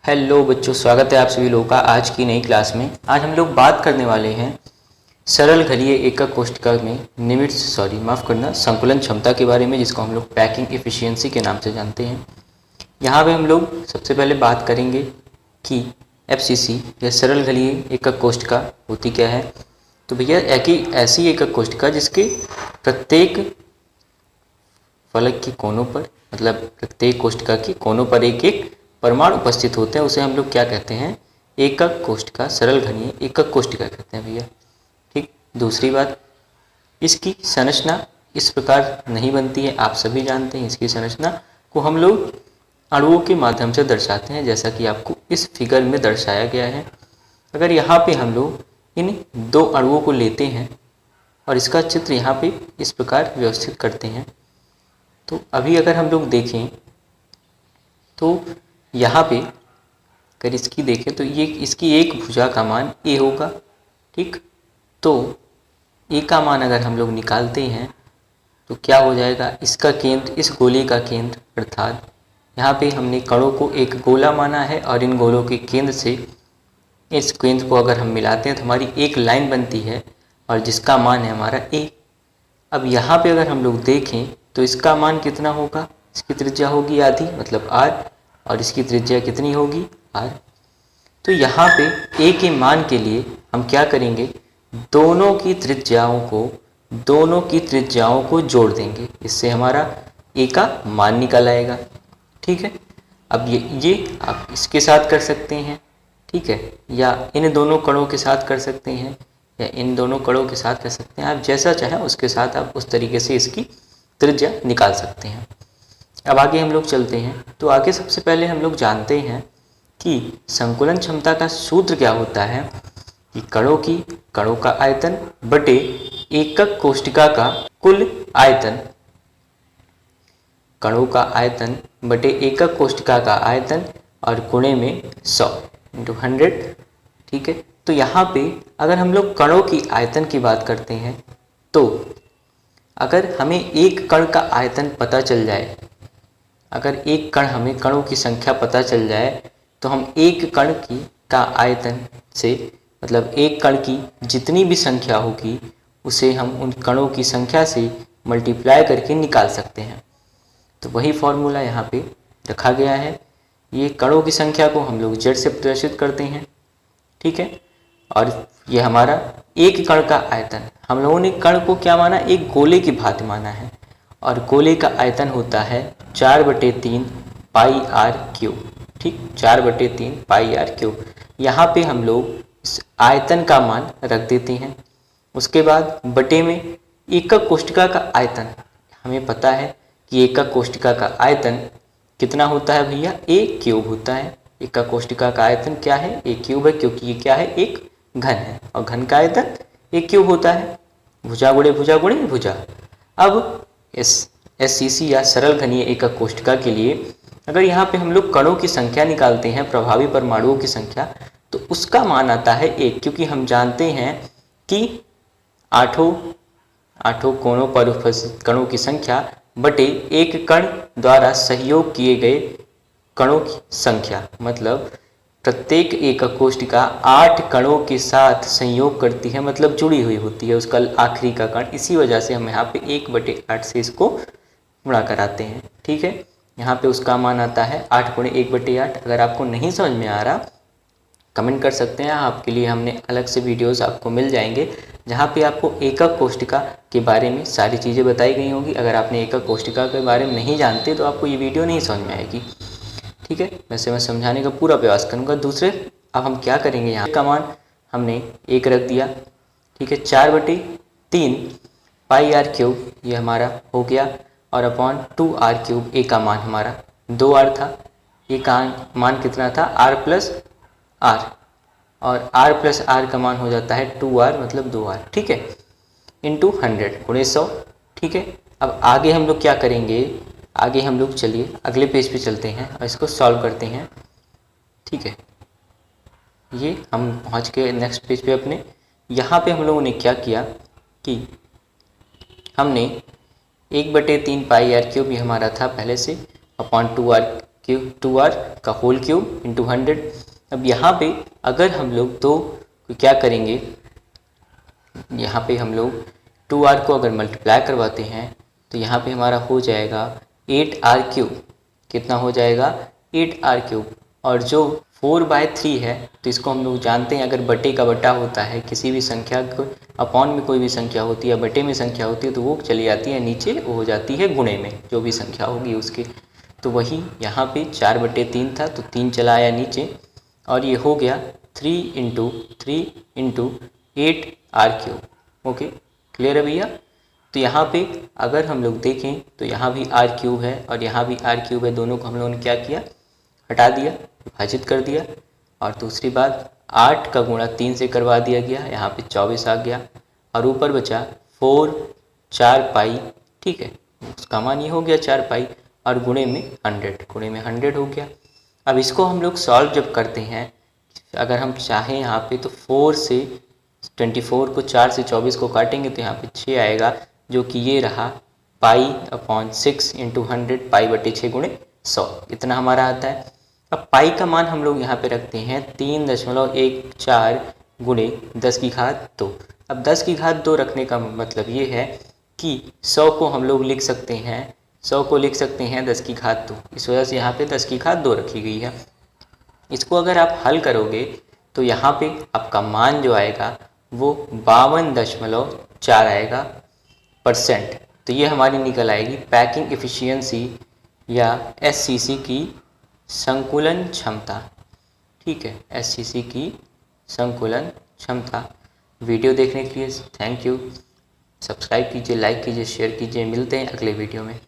Hello बच्चों, स्वागत है आप सभी लोगों का आज की नई क्लास में। आज हम लोग बात करने वाले हैं सरल घलीय एकक कोष्ठका में संकुलन क्षमता के बारे में, जिसको हम लोग पैकिंग एफिशिएंसी के नाम से जानते हैं। यहाँ पे हम लोग सबसे पहले बात करेंगे कि एफसीसी या सरल घलीय एकक कोष्ठका होती क्या है। तो भैया ऐसी एकक कोष्ठका जिसके प्रत्येक फलक के कोनों पर, मतलब प्रत्येक कोष्ठका के कोनों पर एक एक परमाणु उपस्थित होते हैं, उसे हम लोग क्या कहते हैं? एकक कोष्ठका, सरल घनीय एकक कोष्ठका कहते हैं भैया। ठीक। दूसरी बात, इसकी संरचना इस प्रकार नहीं बनती है, आप सभी जानते हैं। इसकी संरचना को हम लोग अणुओं के माध्यम से दर्शाते हैं, जैसा कि आपको इस फिगर में दर्शाया गया है। अगर यहाँ पे हम लोग इन दो अणुओं को लेते हैं और इसका चित्र यहाँ पे इस प्रकार व्यवस्थित करते हैं, तो अभी अगर हम लोग देखें तो यहाँ पे अगर इसकी देखें तो ये इसकी एक भुजा का मान a होगा। ठीक। तो a का मान अगर हम लोग निकालते हैं तो क्या हो जाएगा? इसका केंद्र, इस गोले का केंद्र, अर्थात यहाँ पे हमने कणों को एक गोला माना है और इन गोलों के केंद्र से इस केंद्र को अगर हम मिलाते हैं तो हमारी एक लाइन बनती है और जिसका मान है हमारा a। अब यहाँ पे अगर हम लोग देखें तो इसका मान कितना होगा? इसकी त्रिज्या होगी आधी, मतलब r, और इसकी त्रिज्या कितनी होगी? r। तो यहाँ पे a के मान के लिए हम क्या करेंगे? दोनों की त्रिज्याओं को जोड़ देंगे, इससे हमारा a का मान निकल आएगा। ठीक है। अब ये आप इसके साथ कर सकते हैं, ठीक है, या इन दोनों कणों के साथ कर सकते हैं, या इन दोनों कणों के साथ कर सकते हैं। आप जैसा चाहें उसके साथ आप उस तरीके से इसकी त्रिज्या निकाल सकते हैं। अब आगे हम लोग चलते हैं। तो आगे सबसे पहले हम लोग जानते हैं कि संकुलन क्षमता का सूत्र क्या होता है कि कणों का आयतन बटे एकक कोष्ठका का कुल आयतन, कणों का आयतन बटे एकक कोष्ठका का आयतन और गुणे में 100 × 100। ठीक है। तो यहाँ पे अगर हम लोग कणों की आयतन की बात करते हैं तो अगर हमें एक कण का आयतन पता चल जाए, अगर एक कण हमें कणों की संख्या पता चल जाए तो हम एक कण का आयतन से, मतलब एक कण की जितनी भी संख्या होगी उसे हम उन कणों की संख्या से मल्टीप्लाई करके निकाल सकते हैं। तो वही फॉर्मूला यहाँ पे रखा गया है। ये कणों की संख्या को हम लोग z से प्रदर्शित करते हैं। ठीक है। और ये हमारा एक कण का आयतन, हम लोगों ने कण को क्या माना? एक गोले की भांति माना है, और गोले का आयतन होता है 4/3 πr³। ठीक, 4/3 πr³। यहाँ पे हम लोग इस आयतन का मान रख देते हैं। उसके बाद बटे में एकक कोष्ठका का आयतन, हमें पता है कि एकक कोष्ठका का आयतन कितना होता है भैया? a³ होता है। एकक कोष्ठका का आयतन क्या है? a³ है, क्योंकि ये क्या है? एक घन है और घन का आयतन a³ होता है। भुजा गुणे भुजा गुणे भुजा। अब इस एससीसी या सरल घनीय एकक कोष्ठका के लिए अगर यहाँ पे हम लोग कणों की संख्या निकालते हैं, प्रभावी परमाणुओं की संख्या, तो उसका मान आता है 1, क्योंकि हम जानते हैं कि आठों कोणों पर उपस्थित कणों की संख्या बटे एक कण द्वारा सहयोग किए गए कणों की संख्या, मतलब प्रत्येक एकक कोष्ठका 8 कणों के साथ संयोग करती है, मतलब जुड़ी हुई होती है उसका आखिरी का कण। इसी वजह से हम यहाँ पे 1/8 से इसको गुणा कराते हैं। ठीक है। यहाँ पे उसका मान आता है 8 × 1/8। अगर आपको नहीं समझ में आ रहा कमेंट कर सकते हैं, आपके लिए हमने अलग से वीडियोस आपको मिल जाएंगे जहाँ पे आपको एकक कोष्ठका के बारे में सारी चीज़ें बताई गई होंगी। अगर आपने एकक कोष्ठका के बारे में नहीं जानते तो आपको ये वीडियो नहीं समझ में आएगी। ठीक है। वैसे मैं समझाने का पूरा प्रयास करूँगा। दूसरे, अब हम क्या करेंगे, यहाँ का मान हमने 1 रख दिया। ठीक है। 4/3 πr³ ये हमारा हो गया, और अपॉन 2r³, a का मान हमारा 2r था। ये का मान कितना था? r+r, और r+r का मान हो जाता है 2r, मतलब 2r। ठीक है। इंटू 100 × 100। ठीक है। अब आगे हम लोग क्या करेंगे? आगे हम लोग चलिए अगले पेज पे चलते हैं और इसको सॉल्व करते हैं। ठीक है। ये हम पहुंच गए नेक्स्ट पेज पे अपने। यहाँ पे हम लोगों ने क्या किया कि हमने 1/3 πr³ भी हमारा था पहले से, अपॉन 2r³ क्यूब 2r का होल क्यूब इंटू 100। अब यहाँ पे अगर हम लोग तो क्या करेंगे, यहाँ पे हम लोग 2r को अगर मल्टीप्लाई करवाते हैं तो यहाँ पे हमारा हो जाएगा 8r क्यूब। कितना हो जाएगा 8r क्यूब। और जो 4/3 है तो इसको हम लोग जानते हैं, अगर बटे का बटा होता है किसी भी संख्या को, अपॉन में कोई भी संख्या होती है, बटे में संख्या होती है तो वो चली जाती है नीचे, वो हो जाती है गुणे में, जो भी संख्या होगी उसके। तो वही यहाँ पे 4/3 था तो 3 चला आया नीचे और ये हो गया 3 into 3 into 8r cube. Okay, clear है भैया। तो यहाँ पे अगर हम लोग देखें तो यहाँ भी r क्यूब है और यहाँ भी r क्यूब है, दोनों को हम लोगों ने क्या किया, हटा दिया, विभाजित कर दिया। और दूसरी बात 8 का गुणा 3 से करवा दिया गया, यहाँ पे 24 आ गया और ऊपर बचा 4 4 पाई। ठीक है, उसका मान ये हो गया 4 पाई और गुणे में 100, गुणे में 100 हो गया। अब इसको हम लोग सॉल्व जब करते हैं, अगर हम चाहें यहाँ पे तो 4 से 24 को 4 से 24 को काटेंगे तो यहाँ पे 6 आएगा, जो कि ये रहा पाई/6 इंटू 100, पाई/6 गुणे 100, इतना हमारा आता है। अब पाई का मान हम लोग यहाँ पे रखते हैं 3.14 गुणे 10 की घात 2। अब 10 की घात 2 रखने का मतलब ये है कि 100 को हम लोग लिख सकते हैं, 100 को लिख सकते हैं 10 की घात 2, इस वजह से यहाँ पे 10 की घात 2 रखी गई है। इसको अगर आप हल करोगे तो यहाँ पे आपका मान जो आएगा वो 52.4 आएगा %। तो ये हमारी निकल आएगी पैकिंग एफिशिएंसी या एससीसी की संकुलन क्षमता। ठीक है, एससीसी की संकुलन क्षमता। वीडियो देखने के लिए थैंक यू। सब्सक्राइब कीजिए, लाइक कीजिए, शेयर कीजिए। मिलते हैं अगले वीडियो में।